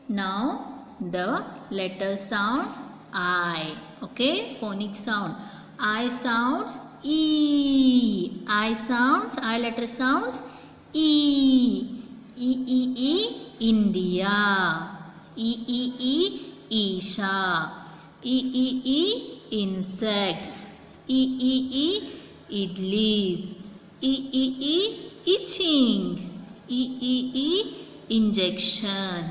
Now the letter sound I. Okay, phonic sound. I sounds E. I letter sounds E. India. Isha. Insects. Idlis. Itching. Injection.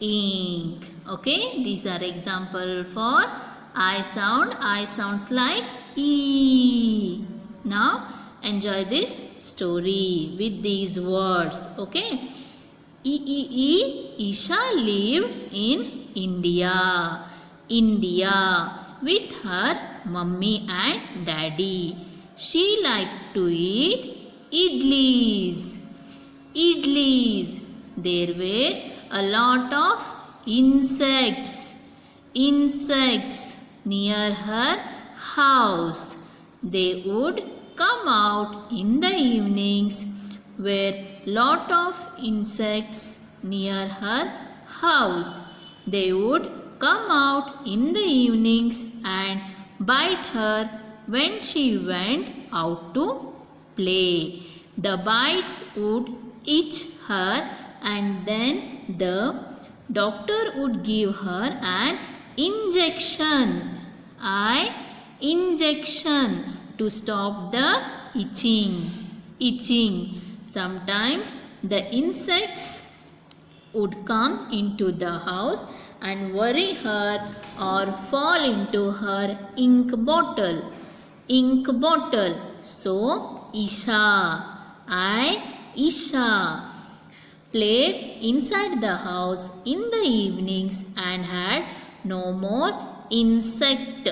Ink. Okay, these are example for I sound. I sounds like E. Now enjoy this story with these words. Okay. Isha lived in India. With her mummy and daddy. She liked to eat idlis. There were a lot of insects near her house. They would come out in the evenings. Were lot of insects near her house. They would come out in the evenings and bite her when she went out to play. The bites would itch her and then the doctor would give her an injection. Injection to stop the itching. Sometimes the insects would come into the house and worry her or fall into her ink bottle. So Isha played inside the house in the evenings and had no more insect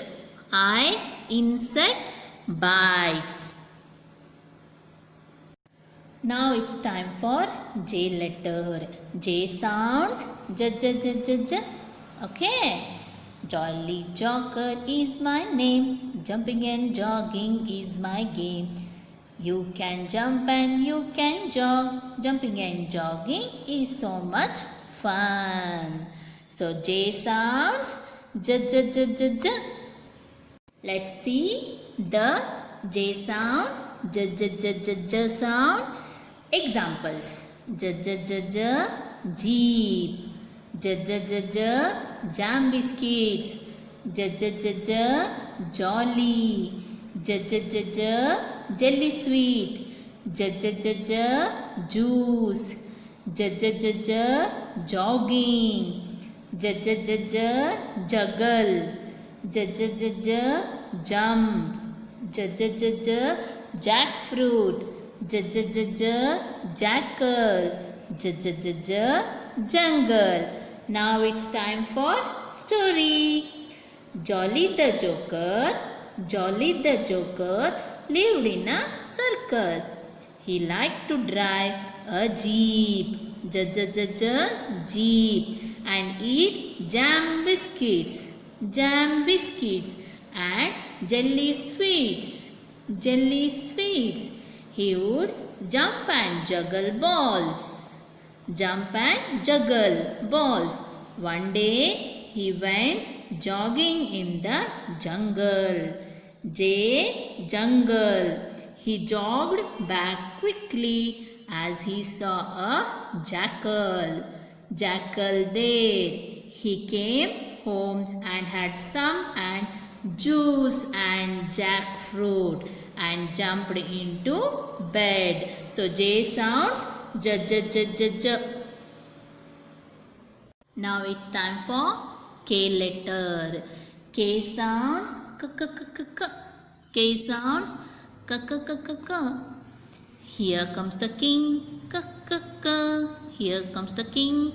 bites. Now it's time for J letter. J sounds J. Okay. Jolly Joker is my name. Jumping and jogging is my game. You can jump and you can jog. Jumping and jogging is so much fun. So J sounds J. Let's see the J sound. J sound. Examples. Jeep. Jam biscuits. Jolly. Jelly sweet. Juice. Jogging. Juggle. Jump. Jackfruit. Jackal. Jungle. Now it's time for story. Jolly the Joker lived in a circus. He liked to drive a jeep. Jeep. And eat jam biscuits. And jelly sweets. He would jump and juggle balls. One day he went jogging in the jungle. Jungle. He jogged back quickly as he saw a jackal there. He came home and had some and juice and jackfruit and jumped into bed. So J sounds J. Now it's time for K letter. K sounds K sounds Here comes the king. Here comes the king.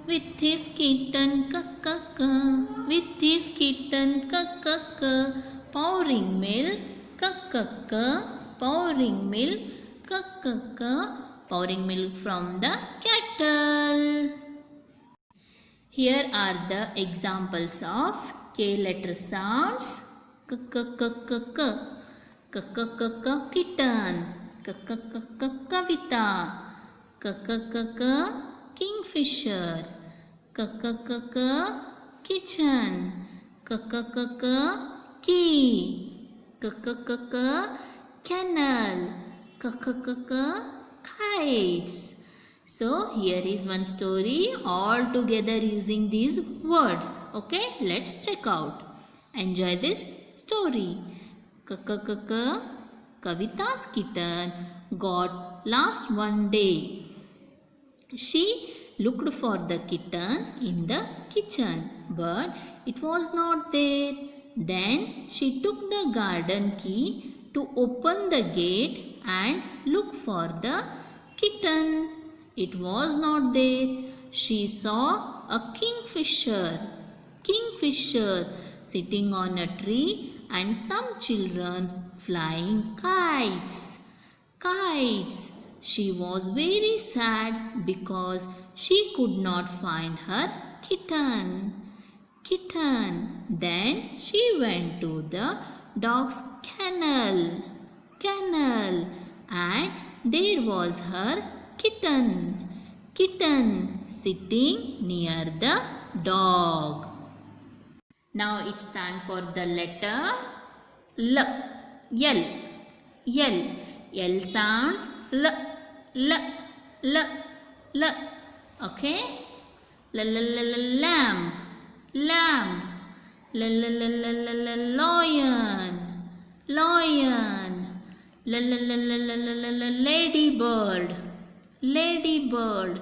With his kitten. Pouring milk. Pouring milk from the kettle. Here are the examples of K letter sounds. Kitten. Kavita. kingfisher. Kitchen. Key. Kennel. Kites. So here is one story all together using these words. Okay, let's check out. Enjoy this story. Kavita's kitten got lost one day. She looked for the kitten in the kitchen, but it was not there. Then she took the garden key to open the gate and look for the kitten. It was not there. She saw a kingfisher sitting on a tree and some children flying kites. She was very sad because she could not find her kitten. Then she went to the dog's kennel and there was her kitten sitting near the dog. Now it's time for the letter L. L sounds L. Okay? Lamb. Lion. Ladybird.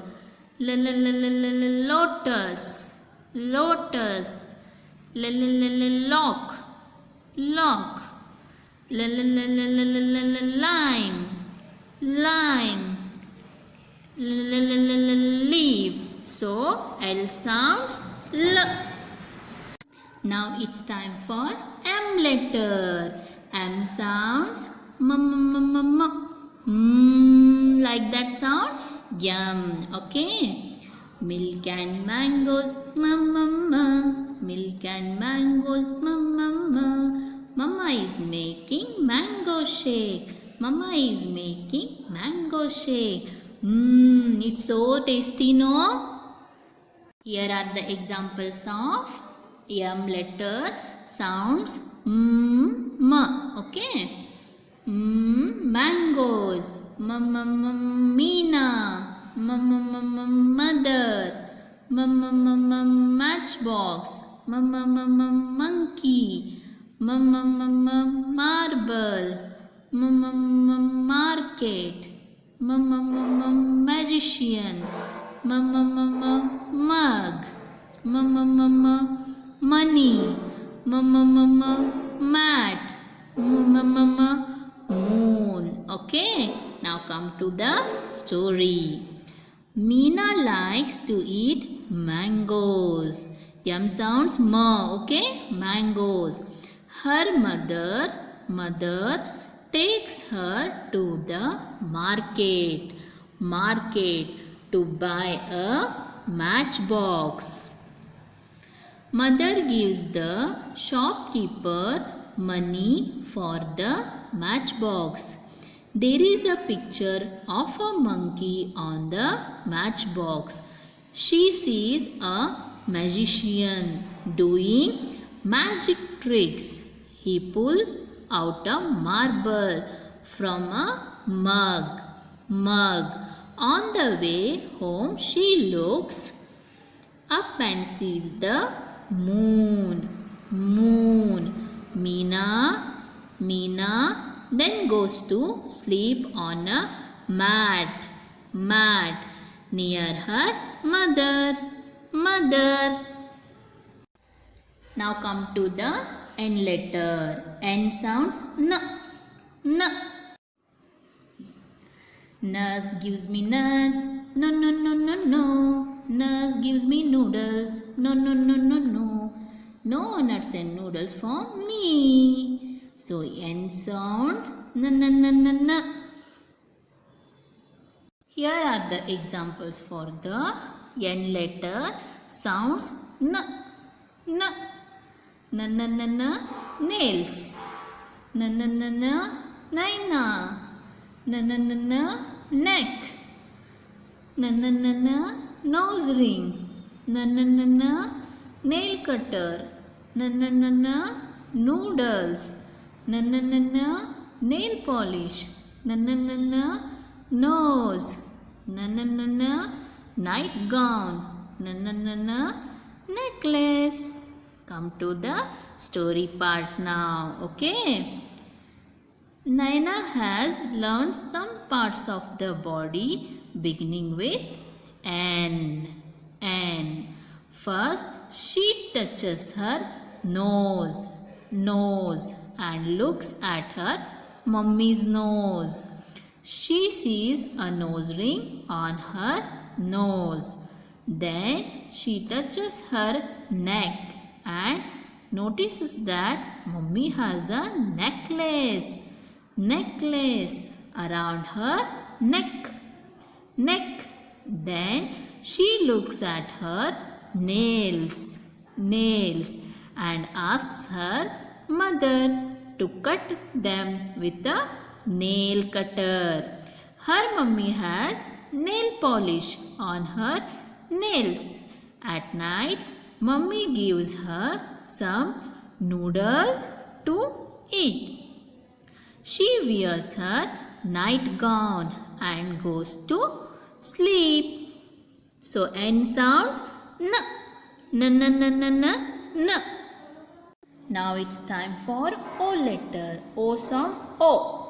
Lotus. Lock. Lime. Leaf. So L sounds L. Now it's time for M letter. M sounds like that sound. Yum. Okay. Milk and mangoes. Milk and mangoes. Mama is making mango shake. It's so tasty, no? Here are the examples of M letter sounds okay? Mangoes. Meena. Mother. Matchbox. Monkey. Marble. Market. Magician. Mug. Money. Mat. Moon. Okay, now come to the story. Meena likes to eat mangoes. M sounds ma. Okay, mangoes. Her mother takes her to the market to buy a matchbox. Mother gives the shopkeeper money for the matchbox. There is a picture of a monkey on the matchbox. She sees a magician doing magic tricks. He pulls out a marble from a mug. On the way home, she looks up and sees the moon. Meena then goes to sleep on a mat near her mother. Now come to the N letter. N sounds N. Nurse gives me nuts. No. Nurse gives me noodles. No. No nuts and noodles for me. So N sounds N. Here are the examples for the N letter sounds N. Nails. Naina. Neck. Na nose ring. Na nail cutter. Na noodles. Na nail polish. Na nose. Na nightgown. Na necklace. Come to the story part now. Okay. Naina has learned some parts of the body beginning with N. N. First, she touches her nose and looks at her mummy's nose. She sees a nose ring on her nose. Then she touches her neck and notices that mummy has a necklace around her neck. Then she looks at her nails and asks her mother to cut them with a nail cutter. Her mummy has nail polish on her nails. At night, mummy gives her some noodles to eat. She wears her nightgown and goes to sleep. So N sounds n. Now it's time for O letter. O sounds O.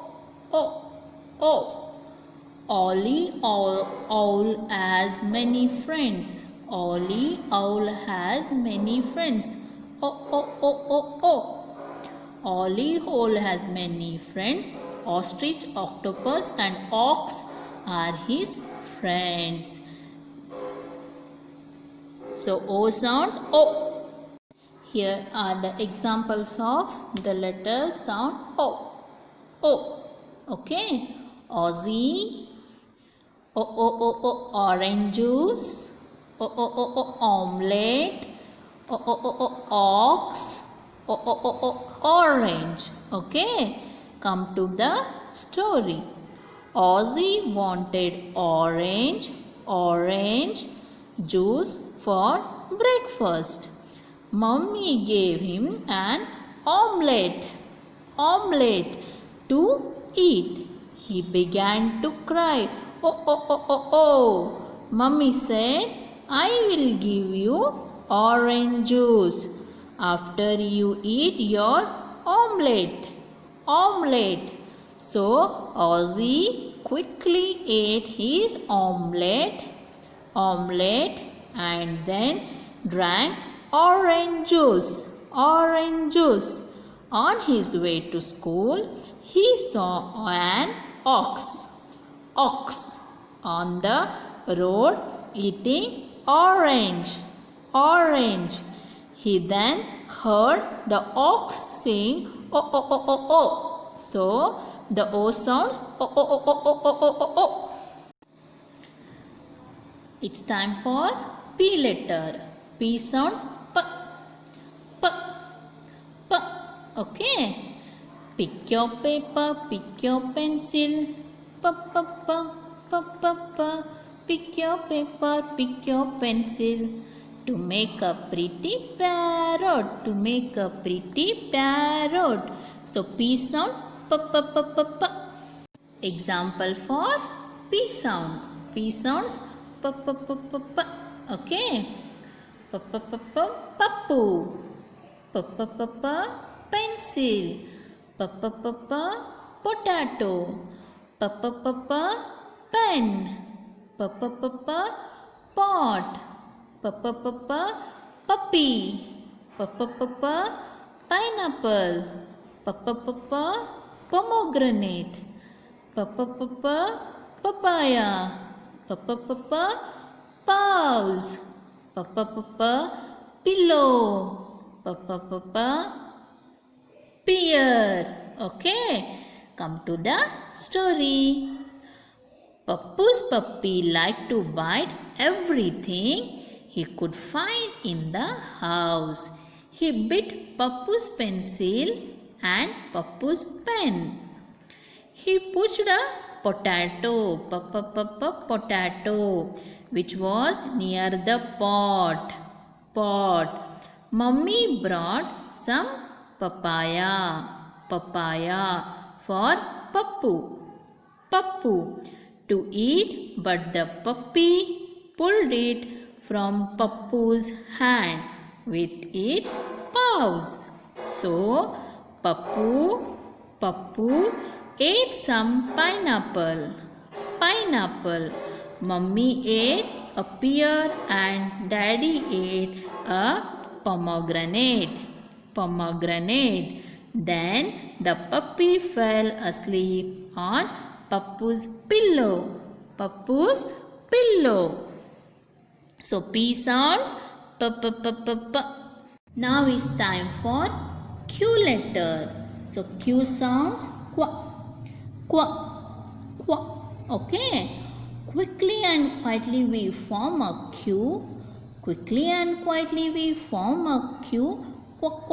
Ollie owl has many friends. Ollie owl has many friends. O. Ollie owl has many friends. Ostrich, octopus and ox are his friends. So O sounds O. Here are the examples of the letters sound O. Okay. Aussie. Orange juice. Omelette. Ox. Orange. Okay. Come to the story. Aussie wanted orange juice for breakfast. Mummy gave him an omelette to eat. He began to cry. Oh. Mummy said, I will give you orange juice after you eat your omelette. So Aussie quickly ate his omelette and then drank orange juice. On his way to school, he saw an ox on the road eating orange. He then heard the ox saying oh. So the O sounds oh. It's time for P letter. P sounds P. Okay. Pick your paper, pick your pencil. P. Pick your paper, pick your pencil. To make a pretty parrot. So P sounds P. Example for P sound. P sounds P. Okay. Pappu. Pencil. Potato. Pen. Pot. Puppy. Pineapple. Pomegranate. Papaya. Pause. Pillow. Pear. Okay. Come to the story. Pappu's puppy liked to bite everything he could find in the house. He bit Pappu's pencil and Pappu's pen. He pushed a potato, potato, which was near the pot. Mummy brought some papaya for Pappu to eat, but the puppy pulled it from Pappu's hand with its paws. So Pappu ate some pineapple. Mummy ate a pear and Daddy ate a pomegranate. Then the puppy fell asleep on Pappu's pillow. So P sounds p p p p p. Now is time for Q letter. So Q sounds qua. Okay. Quickly and quietly we form a Q. Quickly and quietly we form a Q. Quack.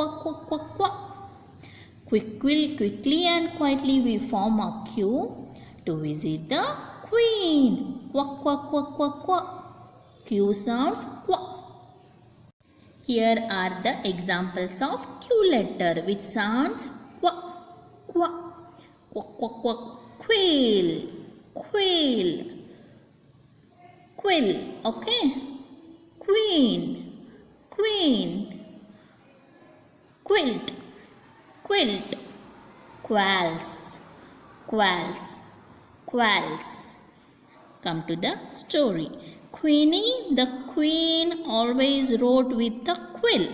Quickly and quietly we form a queue to visit the queen. Quack. Q sounds quack. Here are the examples of Q letter which sounds quack. Quill. Okay. Queen. Quilt. Qualls. Come to the story. Queenie the queen always wrote with a quill.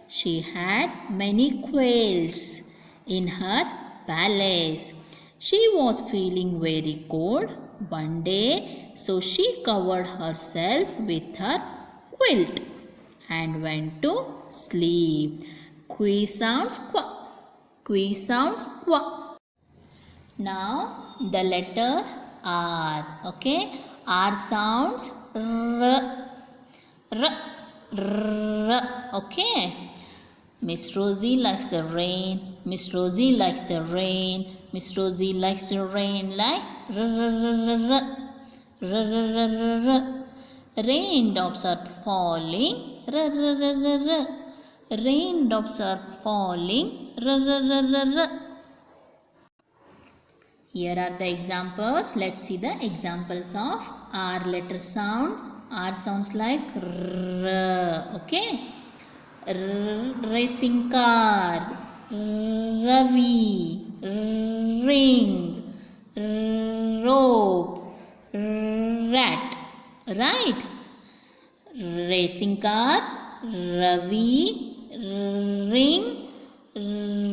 She had many quills in her palace. She was feeling very cold one day, so she covered herself with her quilt and went to sleep. Qui sounds qua. Now the letter R. Okay. R sounds r. Okay. Miss Rosie likes the rain. Miss Rosie likes the rain. Miss Rosie likes the rain like Raindrops are falling. Raindrops are falling. Here are the examples. Let's see the examples of R letter sound. R sounds like R. Okay. Racing car. Ravi. Ring. Rope. Rat. Right. Racing car. Ravi. Ring.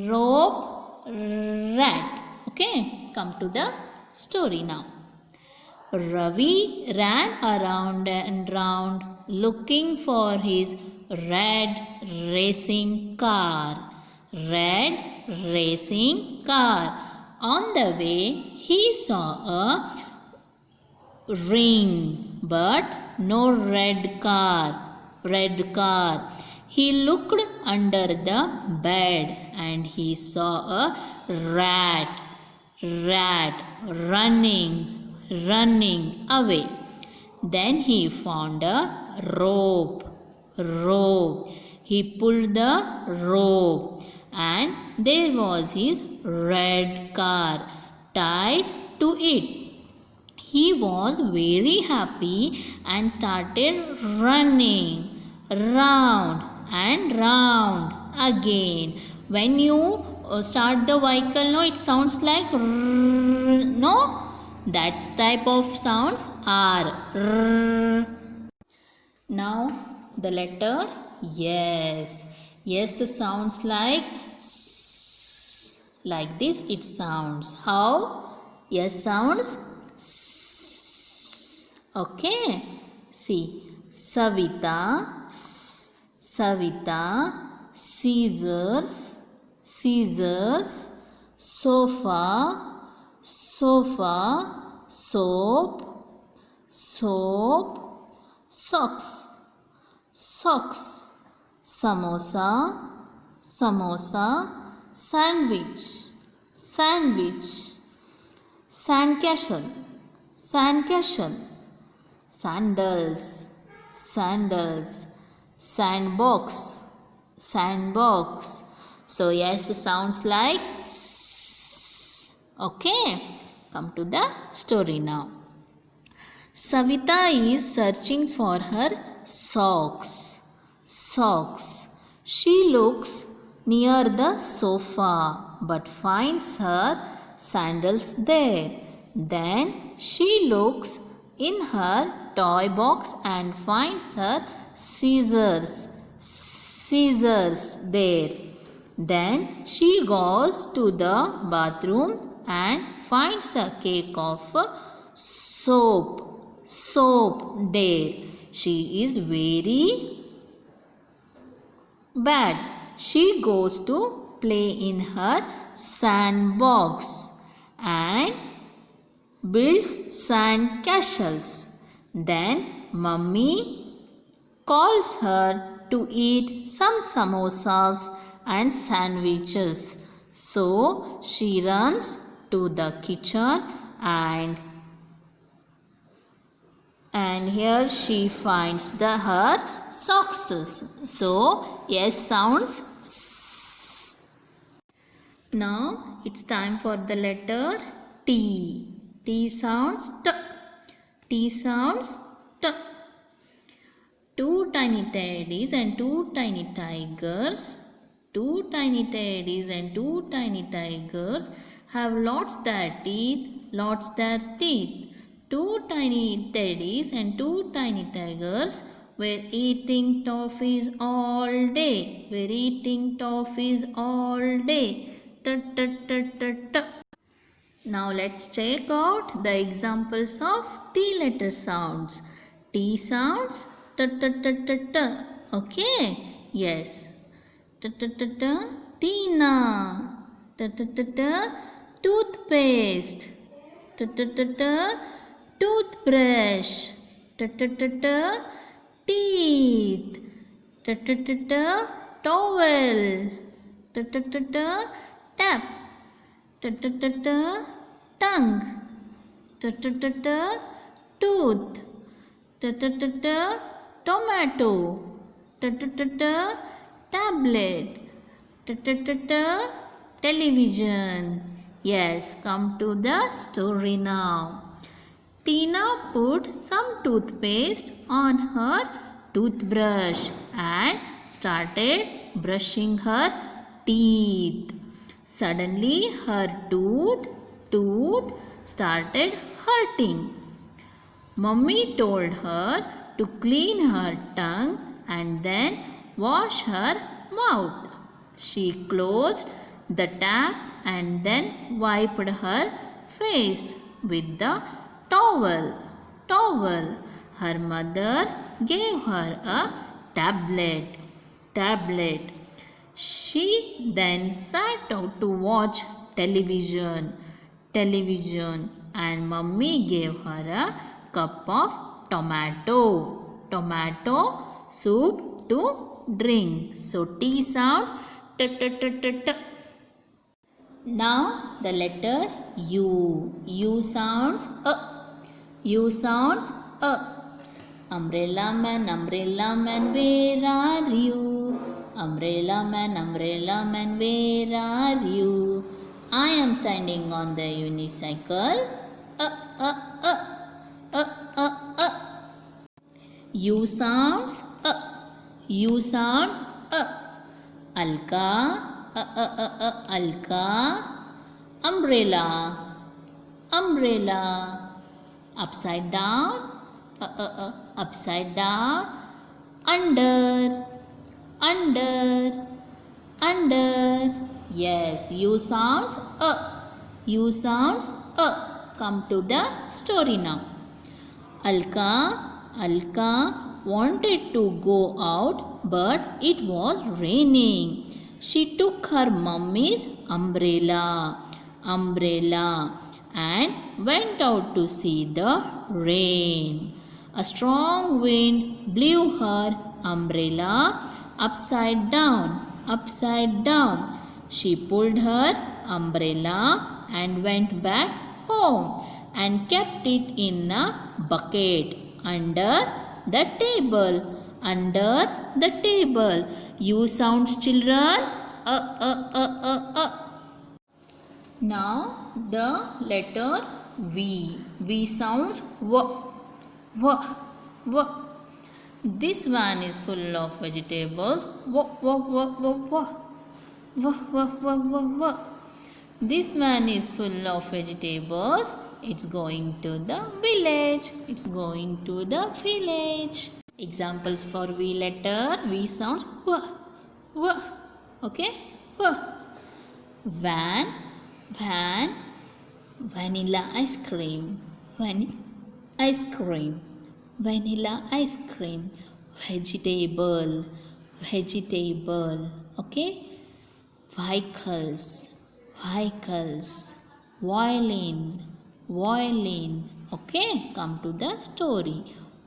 Rope. Rat. Okay, come to the story now. Ravi ran around and round looking for his red racing car. On the way, he saw a ring, but no red car. He looked under the bed and he saw a rat running away. Then he found a rope. He pulled the rope and there was his red car tied to it. He was very happy and started running round and round again. When you start the vehicle, no, it sounds like no, that type of sounds are. Now the letter yes. Yes sounds like s. Like this it sounds. How? Yes sounds s. Okay. See. Savita. Scissors. Sofa. Soap. Socks. Samosa. Sandwich. sandcastle, sandcastle, sandals, sandals, sandbox, sandbox. So yes, it sounds like s. Okay, come to the story now. Savita is searching for her socks. Socks. She looks near the sofa but finds her sandals there. Then she looks in her toy box and finds her scissors. Scissors there. Then she goes to the bathroom and finds a cake of soap. Soap there. She is very bad. She goes to play in her sandbox and builds sand castles. Then mummy calls her to eat some samosas and sandwiches. So she runs to the kitchen and here she finds her socks. So yes sounds s. Now it's time for the letter T. T sounds T. T sounds T. Two tiny teddies and two tiny tigers. Two tiny teddies and two tiny tigers have lots their teeth, lots their teeth. Two tiny teddies and two tiny tigers were eating toffees all day. Were eating toffees all day. T. Now let's check out the examples of T letter sounds. T sounds T. Okay? Yes. Tina. Toothpaste. Toothbrush. Teeth. Towel. Tap. Tongue. Tooth. Tomato. Tablet. Television. Yes, come to the story now. Tina put some toothpaste on her toothbrush and started brushing her teeth. Suddenly her tooth started hurting. Mummy told her to clean her tongue and then wash her mouth. She closed the tap and then wiped her face with the towel. Her mother gave her a tablet. She then sat out to watch television and mummy gave her a cup of tomato soup to drink. So T sounds T. Now the letter U. U sounds A. U sounds A. Umbrella man, where are you? Umbrella man, where are you? I am standing on the unicycle. U sounds A. U sounds A. Alka. Alka. Umbrella. Upside down. Upside down. Under. Yes, U sounds A. U sounds A. Come to the story now. Alka wanted to go out, but it was raining. She took her mummy's umbrella and went out to see the rain. A strong wind blew her umbrella upside down. She pulled her umbrella and went back home and kept it in a bucket under the table. Under the table. U sounds, children. Now the letter V. V sounds V. V. V. This one is full of vegetables. V. V. V. V. V. V. V. V. V. V. This one is full of vegetables. It's going to the village. It's going to the village. Examples for V letter. V sound V. V. Okay. V. Van. Van. Vanilla ice cream. Ice cream. Vanilla ice cream. Vegetable. Vegetable. Okay. Vehicles. Vehicles. Violin. Violin. Okay, come to the story.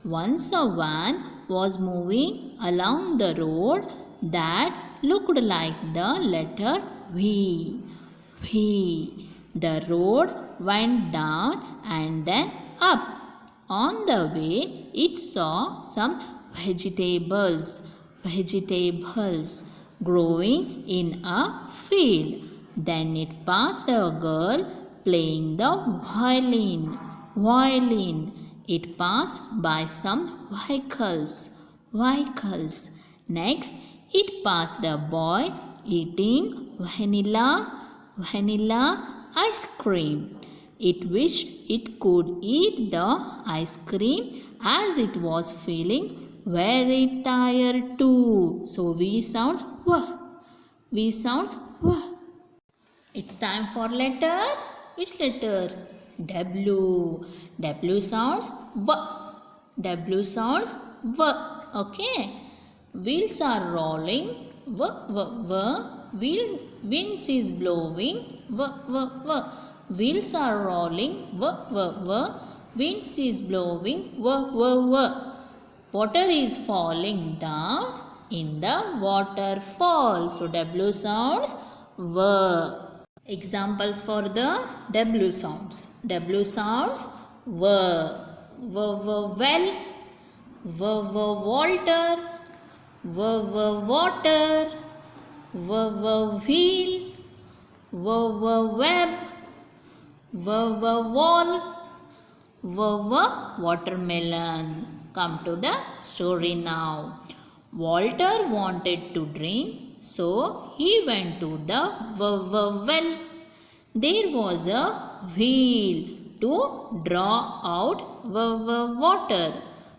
Once a van was moving along the road that looked like the letter V. V. The road went down and then up. On the way, it saw some vegetables. Vegetables growing in a field. Then it passed a girl playing the violin. Violin. It passed by some vehicles. Vehicles. Next, it passed a boy eating vanilla ice cream. It wished it could eat the ice cream as it was feeling very tired too. So V sounds V. V sounds V. It's time for letter. Which letter? W. W sounds V. W sounds V. Okay. Wheels are rolling. V. V. V. Winds is blowing. V. V. V. Wheels are rolling. V. V. V. Winds is blowing. V. V. V. Water is falling down in the waterfall. So W sounds V. Examples for the W sounds. W sounds V. V. V. Well. V. V. Walter. V. V. Water. V. V. Wheel. V. V. Web. V. V. Wall. V. V. Watermelon. Come to the story now. Walter wanted to drink, so he went to the well. There was a wheel to draw out water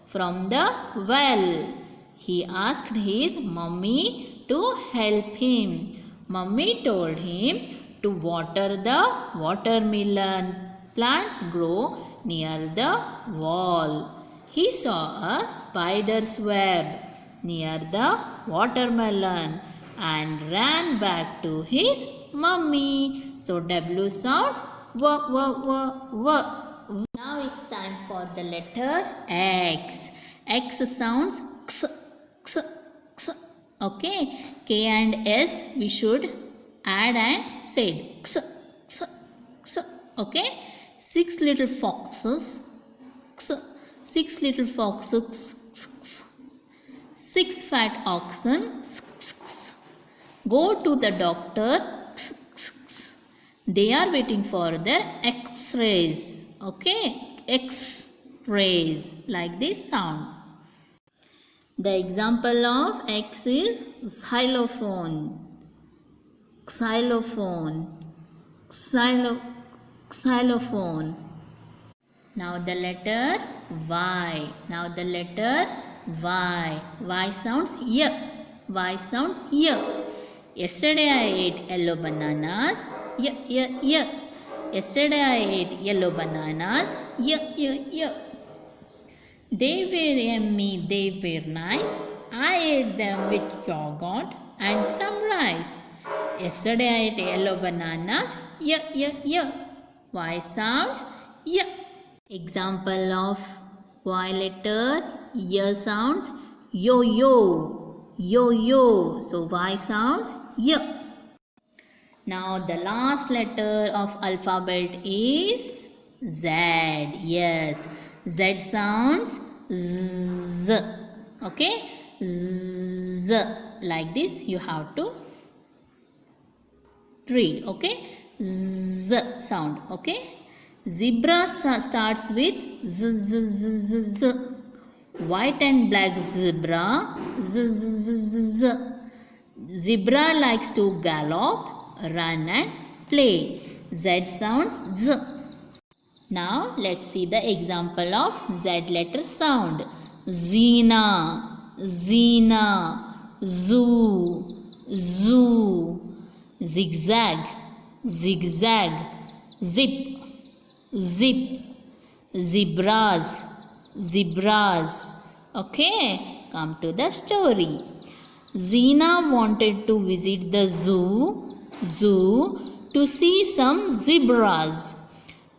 from the well. He asked his mummy to help him. Mummy told him to water the watermelon. Plants grow near the wall. He saw a spider's web near the watermelon and ran back to his mummy. So W sounds V. Now it's time for the letter X. X sounds X. X. X. Okay. K and S we should add and say X. X. X. Okay. Six little foxes. X. 6 little foxes. 6 fat oxen. Go to the doctor. They are waiting for their x-rays. Okay, x-rays, like this sound. The example of X is xylophone. Xylophone. Xylophone. Now the letter Y. Now the letter Y. Y sounds Y. Y sounds Y. Yesterday I ate yellow bananas. Y. Yesterday I ate yellow bananas. Y. They were yummy. They were nice. I ate them with yogurt and some rice. Yesterday I ate yellow bananas. Y. Y sounds Y. Example of Y letter. Y sounds yo. So Y sounds Y. Now the last letter of alphabet is Z. Yes. Z sounds Z. Okay. Z. Like this you have to read. Okay. Z sound. Okay. Zebra starts with Z, Z, Z, Z, Z. White and black zebra. Z, Z, Z, Z, Z. Zebra likes to gallop, run and play. Z sounds Z. Now let's see the example of Z letter sound. Zina, Zina, Zoo, Zoo. Zigzag, zigzag. Zip, zip. Zebras, zebras. Okay, come to the story. Zina wanted to visit the zoo to see some zebras.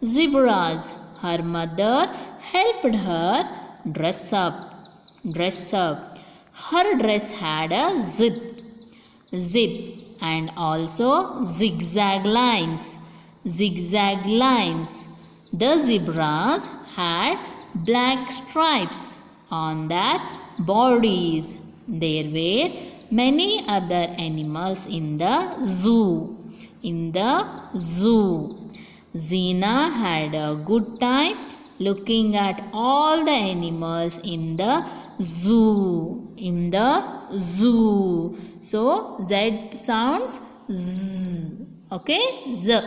Zebras. Her mother helped her dress up. Dress up. Her dress had a zip and also zigzag lines. Zigzag lines. The zebras had black stripes on their bodies. There were many other animals in the zoo. Zina had a good time looking at all the animals in the zoo. So Z sounds Z. Okay, Z.